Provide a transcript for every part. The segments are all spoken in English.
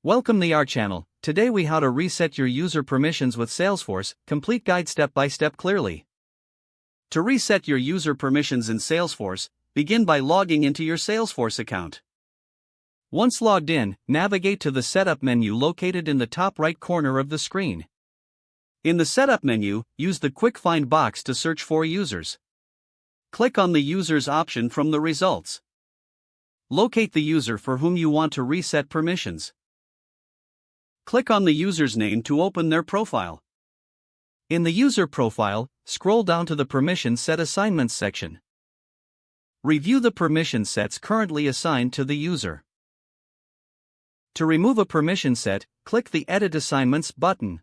Welcome to our channel. Today we how to reset your user permissions with Salesforce, complete guide step by step clearly. To reset your user permissions in Salesforce, begin by logging into your Salesforce account. Once logged in, navigate to the Setup menu located in the top right corner of the screen. In the Setup menu, use the Quick Find box to search for users. Click on the Users option from the results. Locate the user for whom you want to reset permissions. Click on the user's name to open their profile. In the user profile, scroll down to the Permission Set Assignments section. Review the permission sets currently assigned to the user. To remove a permission set, click the Edit Assignments button.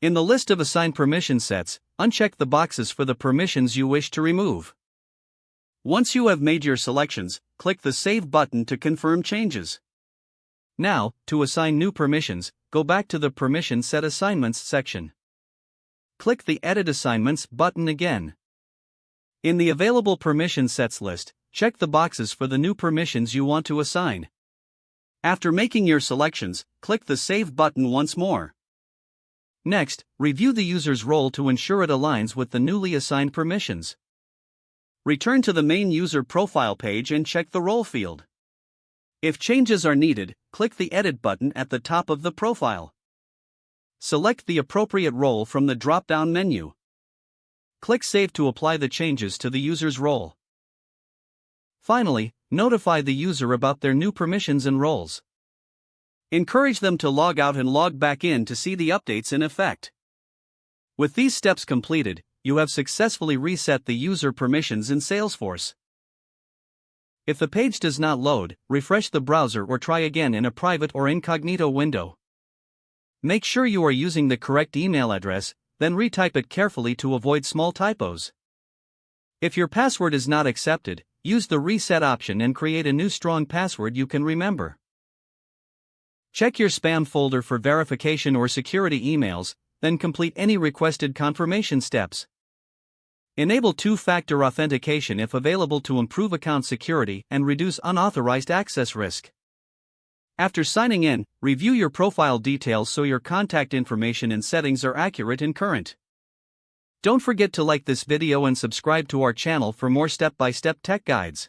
In the list of assigned permission sets, uncheck the boxes for the permissions you wish to remove. Once you have made your selections, click the Save button to confirm changes. Now, to assign new permissions, go back to the Permission Set Assignments section. Click the Edit Assignments button again. In the Available Permission Sets list, check the boxes for the new permissions you want to assign. After making your selections, click the Save button once more. Next, review the user's role to ensure it aligns with the newly assigned permissions. Return to the main user profile page and check the role field. If changes are needed, click the Edit button at the top of the profile. Select the appropriate role from the drop-down menu. Click Save to apply the changes to the user's role. Finally, notify the user about their new permissions and roles. Encourage them to log out and log back in to see the updates in effect. With these steps completed, you have successfully reset the user permissions in Salesforce. If the page does not load, refresh the browser or try again in a private or incognito window. Make sure you are using the correct email address, then retype it carefully to avoid small typos. If your password is not accepted, use the Reset option and create a new strong password you can remember. Check your spam folder for verification or security emails, then complete any requested confirmation steps. Enable two-factor authentication if available to improve account security and reduce unauthorized access risk. After signing in, review your profile details so your contact information and settings are accurate and current. Don't forget to like this video and subscribe to our channel for more step-by-step tech guides.